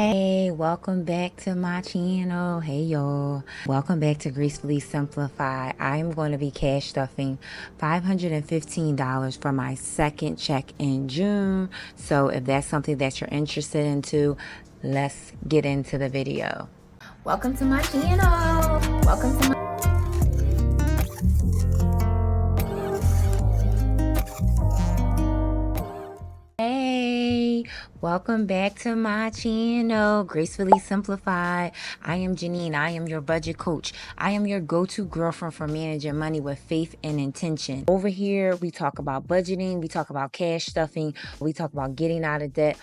Hey, welcome back to my channel. Hey y'all. Welcome back to Gracefully Simplified. I'm going to be cash stuffing $515 for my second check in June. So if that's something that you're interested into, let's get into the video. Welcome to my channel. Welcome to my Hey, welcome back to my channel, Gracefully Simplified. I am Janine. I am your budget coach. I am your go-to girlfriend for managing money with faith and intention. Over here, we talk about budgeting, we talk about cash stuffing, we talk about getting out of debt.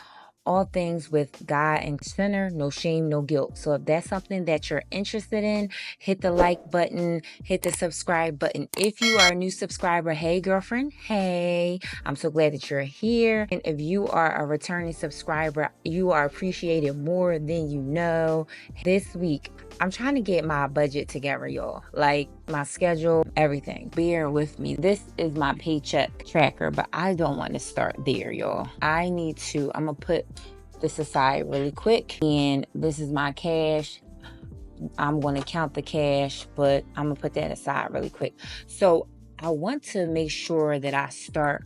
All things with God and center, no shame, no guilt. So if that's something that you're interested in, hit the like button, hit the subscribe button. If you are a new subscriber, hey girlfriend, hey, I'm so glad that you're here. And if you are a returning subscriber, you are appreciated more than you know. This week, I'm trying to get my budget together, y'all. Like my schedule, everything. Bear with me. This is my paycheck tracker, but I don't want to start there, y'all. I'm gonna put this aside really quick. And this is my cash. I'm going to count the cash, but I'm gonna put that aside really quick. So I want to make sure that I start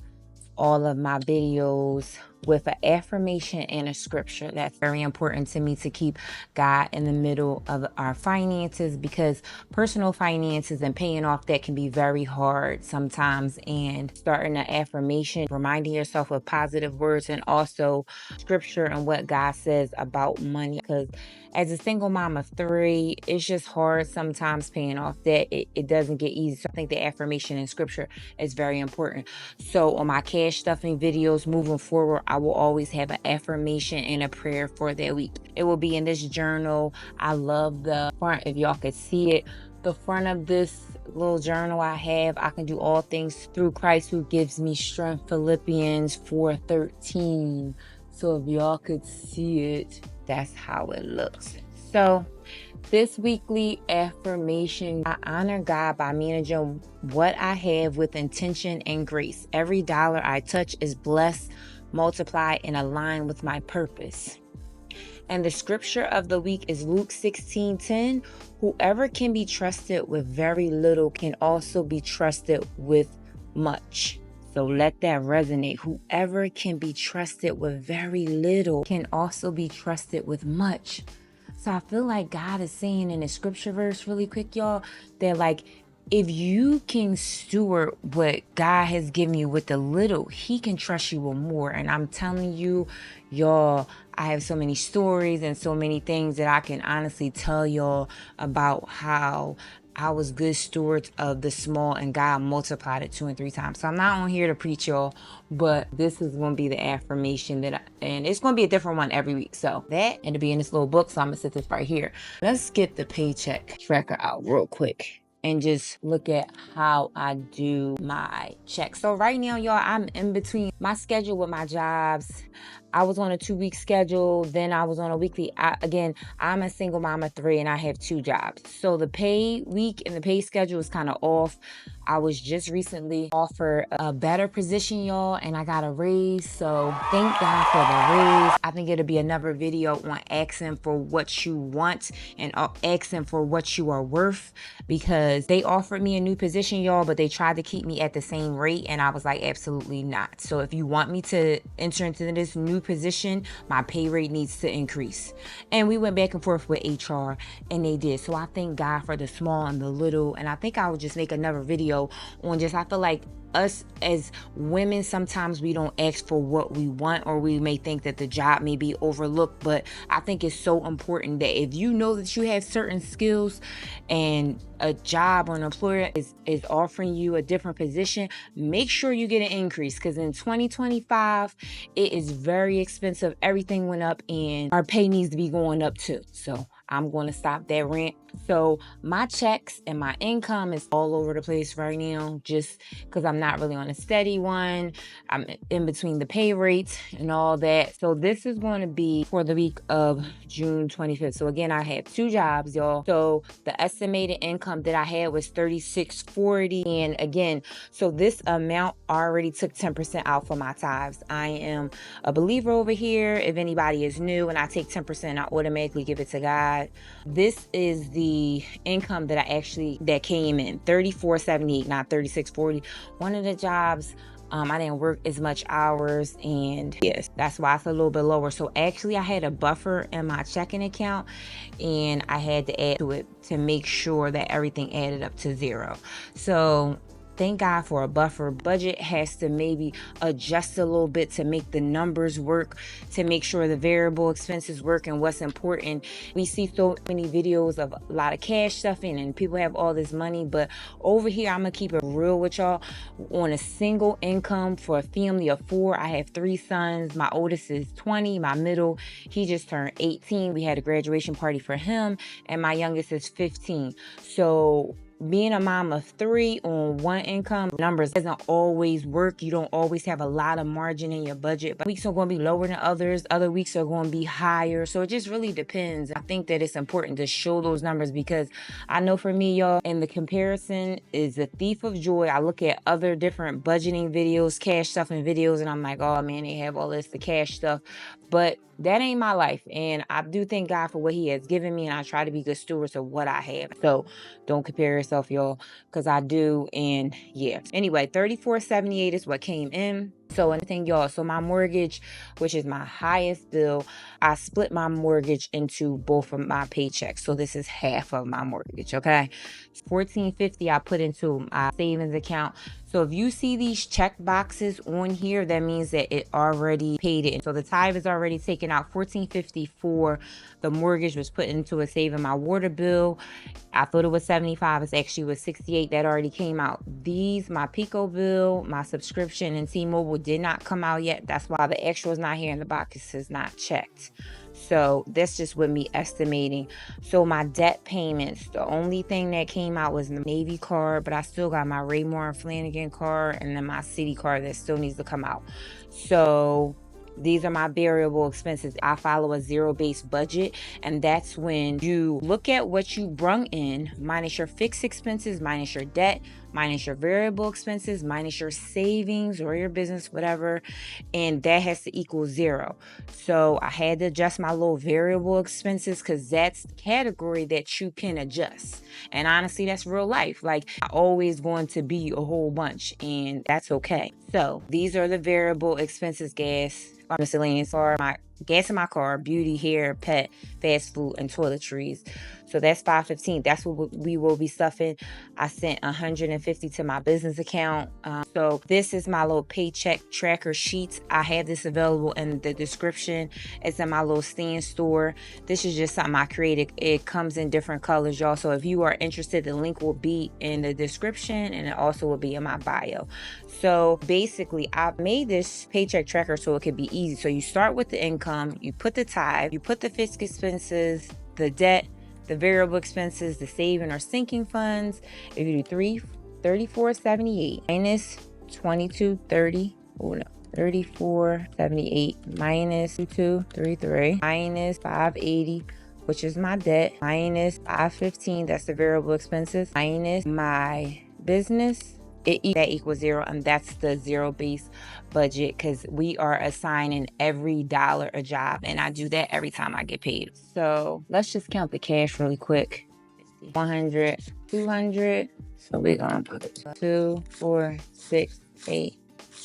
all of my videos with an affirmation and a scripture. That's very important to me, to keep God in the middle of our finances, because personal finances and paying off that can be very hard sometimes. And starting an affirmation, reminding yourself of positive words, and also scripture and what God says about money. Because as a single mom of 3, it's just hard sometimes paying off debt. It doesn't get easy. So I think the affirmation and scripture is very important. So on my cash stuffing videos moving forward, I will always have an affirmation and a prayer for that week. It will be in this journal. I love the front, if y'all could see it. The front of this little journal I have, I can do all things through Christ who gives me strength. Philippians 4:13. So if y'all could see it, that's how it looks. So this weekly affirmation: I honor God by managing what I have with intention and grace. Every dollar I touch is blessed, multiplied, and aligned with my purpose. And the scripture of the week is Luke 16:10. Whoever can be trusted with very little can also be trusted with much. So let that resonate. Whoever can be trusted with very little can also be trusted with much. So I feel like God is saying in the scripture verse really quick, y'all, that like, if you can steward what God has given you with the little, he can trust you with more. And I'm telling you, y'all, I have so many stories and so many things that I can honestly tell y'all about how I was good stewards of the small and God multiplied it 2 and 3 times. So I'm not on here to preach y'all, but this is going to be the affirmation and it's going to be a different one every week. So that, and to be in this little book. So I'm going to set this right here. Let's get the paycheck tracker out real quick and just look at how I do my check. So right now, y'all, I'm in between my schedule with my jobs. I was on a 2-week schedule, then I was on a weekly. Again, I'm a single mom of 3 and I have 2 jobs. So the pay week and the pay schedule is kind of off. I was just recently offered a better position, y'all, and I got a raise. So thank God for the raise. I think it'll be another video on asking for what you want and asking for what you are worth, because they offered me a new position, y'all, but they tried to keep me at the same rate, and I was like, absolutely not. So if you want me to enter into this new position, my pay rate needs to increase. And we went back and forth with HR, and they did. So I thank God for the small and the little. And I think I would just make another video on just, I feel like us as women, sometimes we don't ask for what we want, or we may think that the job may be overlooked. But I think it's so important that if you know that you have certain skills and a job or an employer is offering you a different position, make sure you get an increase, because in 2025 it is very expensive. Everything went up and our pay needs to be going up too. So I'm going to stop that rant. So my checks and my income is all over the place right now, just because I'm not really on a steady one. I'm in between the pay rates and all that. So this is going to be for the week of June 25th. So again, I had 2 jobs, y'all. So the estimated income that I had was $36.40. And again, so this amount already took 10% out for my tithes. I am a believer over here. If anybody is new and I take 10%, I automatically give it to God. This is the income that that came in, $34.78, not $36.40. One of the jobs, I didn't work as much hours, and yes, that's why it's a little bit lower. So actually I had a buffer in my checking account, and I had to add to it to make sure that everything added up to 0. So thank God for a buffer. Budget has to maybe adjust a little bit to make the numbers work, to make sure the variable expenses work and what's important. We see so many videos of a lot of cash stuffing and people have all this money, but over here, I'm gonna keep it real with y'all. On a single income for a family of 4, I have 3 sons. My oldest is 20, my middle, he just turned 18. We had a graduation party for him, and my youngest is 15. So being a mom of 3 on one income, numbers doesn't always work. You don't always have a lot of margin in your budget. But weeks are going to be lower than others. Other weeks are going to be higher. So it just really depends. I think that it's important to show those numbers, because I know for me, y'all, and the comparison is a thief of joy. I look at other different budgeting videos, cash stuffing videos, and I'm like, oh man, they have all this, the cash stuff. But that ain't my life. And I do thank God for what he has given me, and I try to be good stewards of what I have. So don't compare yourself, y'all, because I do. And yeah. Anyway, $34.78 is what came in. So anything, y'all. So my mortgage, which is my highest bill, I split my mortgage into both of my paychecks. So this is half of my mortgage, okay? $14.50 I put into my savings account. So if you see these check boxes on here, that means that it already paid it. So the tithe is already taken out. $14.50 for the mortgage was put into a saving. My water bill, I thought it was $75. It actually was $68. That already came out. These, my Pico bill, my subscription, and T-Mobile did not come out yet. That's why the extra is not here and the box is not checked. So that's just with me estimating. So my debt payments, the only thing that came out was the Navy card, but I still got my Raymore and Flanagan card, and then my Citi card that still needs to come out. So these are my variable expenses. I follow a zero-based budget, and that's when you look at what you brung in, minus your fixed expenses, minus your debt, minus your variable expenses, minus your savings or your business, whatever, and that has to equal 0. So I had to adjust my little variable expenses, because that's the category that you can adjust. And honestly, that's real life. Like, I'm always going to be a whole bunch, and that's okay. So these are the variable expenses: gas, miscellaneous, or my gas in my car, beauty, hair, pet, fast food, and toiletries. So that's $5.15. That's what we will be stuffing. I sent $150 to my business account. So this is my little paycheck tracker sheets. I have this available in the description. It's in my little stand store. This is just something I created. It comes in different colors, y'all. So if you are interested, the link will be in the description, and it also will be in my bio. So basically, I made this paycheck tracker so it could be easy. So you start with the income, you put the tithe, you put the fixed expenses, the debt, the variable expenses, the saving or sinking funds. If you do $34.78 minus $22.30, $34.78 minus $22.33 minus $5.80, which is my debt, minus $5.15, that's the variable expenses, minus my business, that equals 0, and that's the zero-based budget, because we are assigning every dollar a job, and I do that every time I get paid. So let's just count the cash really quick. 100, 200. So we're gonna put 2, 4, 6, 8,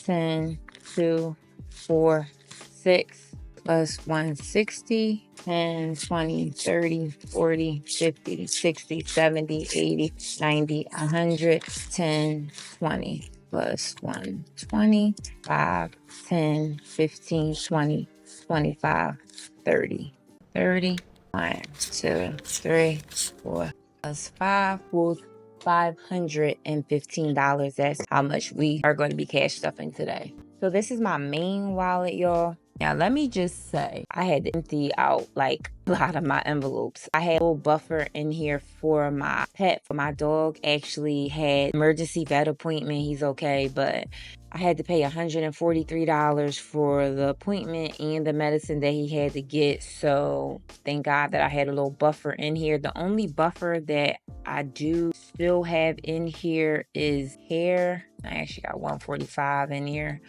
10, 2, 4, 6 plus 160. 10, 20, 30, 40, 50, 60, 70, 80, 90, 100, 10, 20, plus 120, 5, 10, 15, 20, 25, 30, 30, 1, 2, 3, 4, plus 5 equals $515. That's how much we are going to be cash stuffing today. So this is my main wallet, y'all. Now, let me just say, I had to empty out like a lot of my envelopes. I had a little buffer in here for my pet, for my dog. Actually had emergency vet appointment. He's okay, but I had to pay $143 for the appointment and the medicine that he had to get. So thank God that I had a little buffer in here. The only buffer that I do still have in here is hair. I actually got $145 in here.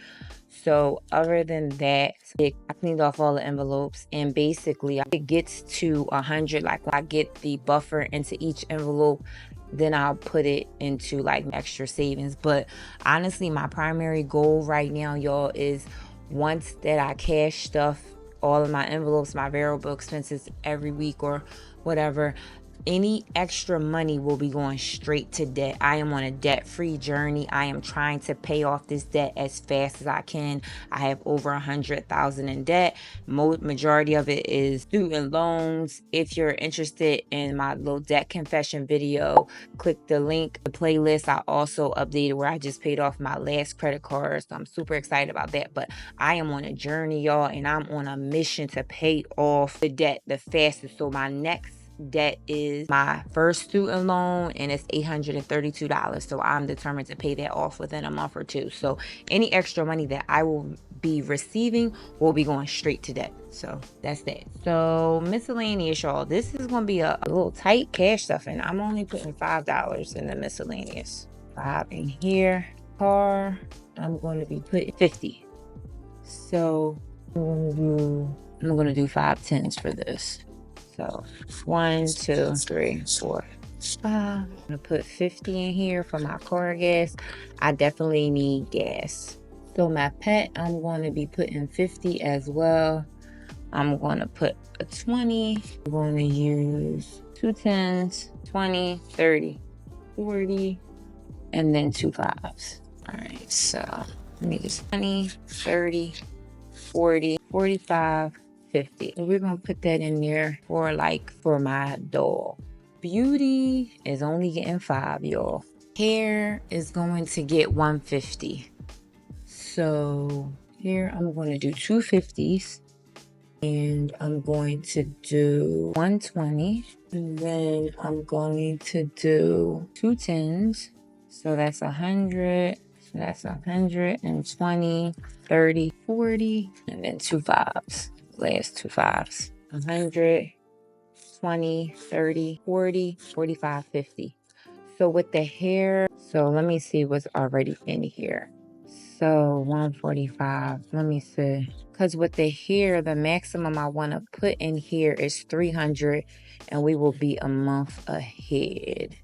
So other than that, I cleaned off all the envelopes, and basically it gets to 100. Like when I get the buffer into each envelope, then I'll put it into like extra savings. But honestly, my primary goal right now, y'all, is once that I cash stuff, all of my envelopes, my variable expenses every week or whatever, any extra money will be going straight to debt. I am on a debt-free journey. I am trying to pay off this debt as fast as I can. I have over $100,000 in debt. Majority of it is student loans. If you're interested in my little debt confession video, click the link, the playlist. I also updated where I just paid off my last credit card. So I'm super excited about that. But I am on a journey, y'all, and I'm on a mission to pay off the debt the fastest. So my next debt is my first student loan, and it's $832. So I'm determined to pay that off within a month or two. So any extra money that I will be receiving will be going straight to debt. So that's that. So miscellaneous, y'all, this is gonna be a little tight cash stuffing. I'm only putting $5 in the miscellaneous. 5 in here. Car, I'm going to be putting 50. So I'm gonna do 5 tens for this. So 1, 2, 3, 4, 5. I'm gonna put 50 in here for my car gas. I definitely need gas. So my pet, I'm going to be putting 50 as well. I'm going to put a 20. I'm going to use 2 tens, 20, 30, 40, and then 2 5s. All right, so let me just 20, 30, 40, 45, 50. So we're gonna put that in there for my dog. Beauty is only getting 5, y'all. Hair is going to get 150. So here I'm going to do 2 50s, and I'm going to do 120, and then I'm going to do 2 10s. So that's 100. So that's 120, 30, 40, and then 2 5s. Last 2 5s. 100, 20, 30, 40, 45, 50. So with the hair, so let me see what's already in here. So 145, let me see. Because with the hair, the maximum I want to put in here is 300, and we will be a month ahead.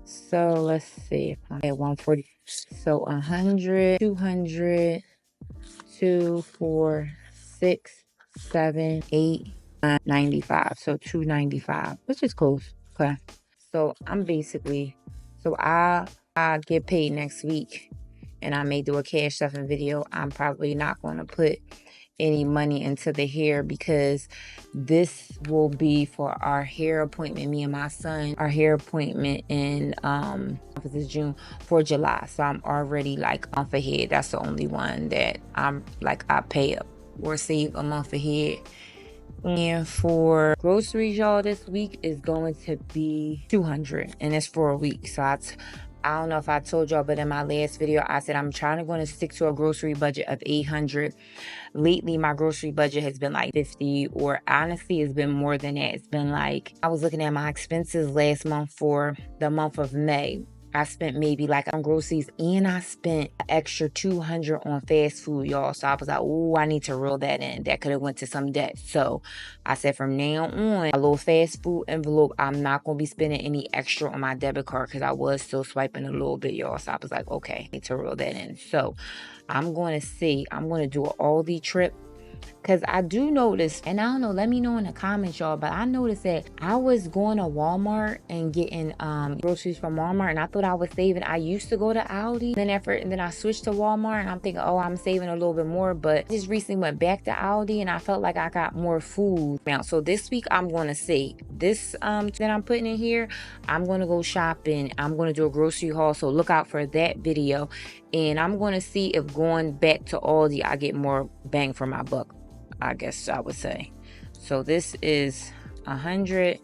So let's see. At 140. So 100, 200, 2, 4, 6, 7, 8, 9, 95. So 295, which is close. Okay. So I'm basically, so I get paid next week, and I may do a cash stuffing video. I'm probably not going to put any money into the hair because this will be for our hair appointment, me and my son, our hair appointment in this is June, for July. So I'm already like a month ahead. That's the only one that I'm like I pay up or save a month ahead. And for groceries, y'all, this week is going to be $200, and it's for a week. So I don't know if I told y'all, but in my last video, I said I'm going to stick to a grocery budget of $800. Lately, my grocery budget has been like $50, or honestly, it's been more than that. It's been like, I was looking at my expenses last month for the month of May. I spent maybe like on groceries, and I spent an extra $200 on fast food, y'all. So I was like, oh, I need to reel that in. That could have went to some debt. So I said from now on, a little fast food envelope, I'm not going to be spending any extra on my debit card because I was still swiping a little bit, y'all. So I was like, okay, I need to reel that in. So I'm going to do an Aldi trip. Because I do notice, and I don't know, let me know in the comments, y'all, but I noticed that I was going to Walmart and getting groceries from Walmart, and I thought I was saving. I used to go to Aldi, and then I switched to Walmart, and I'm thinking, oh, I'm saving a little bit more, but I just recently went back to Aldi, and I felt like I got more food now. So this week, I'm going to see. this that I'm putting in here, I'm going to go shopping. I'm going to do a grocery haul. So look out for that video. And I'm going to see if going back to Aldi, I get more bang for my buck, I guess I would say. So this is 100,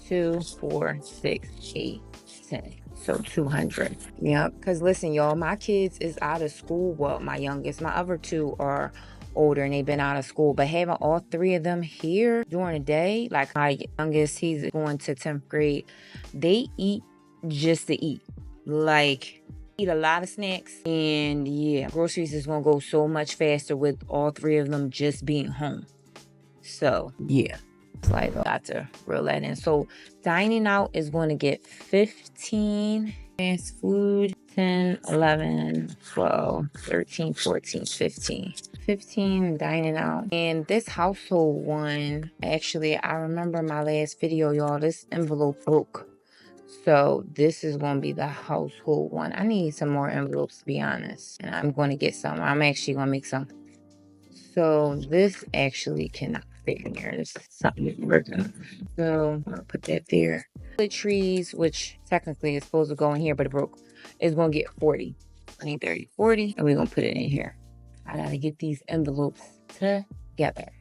2, 4, 6, 8, 10. So 200. Yeah, because listen, y'all, my kids is out of school. Well, my youngest, my other two are older and they've been out of school, but having all three of them here during the day, like my youngest, he's going to 10th grade, they eat just to eat. Like, eat a lot of snacks, and yeah, groceries is gonna go so much faster with all three of them just being home. So yeah, it's like I got to reel that in. So dining out is going to get 15, fast food 10, 11, 12, 13, 14, 15. 15 dining out. And this household one, actually, I remember my last video, y'all, this envelope broke. So this is going to be the household one. I need some more envelopes, to be honest. And I'm going to get some. I'm actually going to make some. So this actually cannot fit in here. This is something working. So I'm going to put that there. The trees, which technically is supposed to go in here, but it broke, is going to get 40. 20, 30, 40. And we're going to put it in here. I got to get these envelopes together.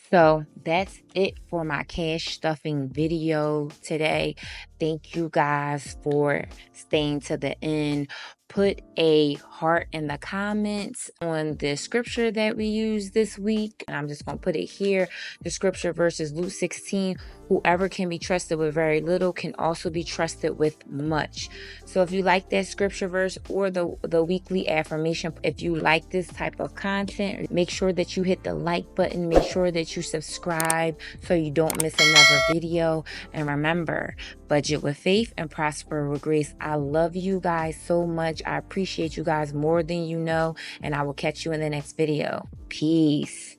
So that's it for my cash stuffing video today. Thank you guys for staying to the end. Put a heart in the comments on the scripture that we used this week. And I'm just going to put it here. The scripture verse is Luke 16. Whoever can be trusted with very little can also be trusted with much. So if you like that scripture verse or the weekly affirmation, if you like this type of content, make sure that you hit the like button. Make sure that you subscribe so you don't miss another video. And remember, budget with faith and prosper with grace. I love you guys so much. I appreciate you guys more than you know. And I will catch you in the next video. Peace.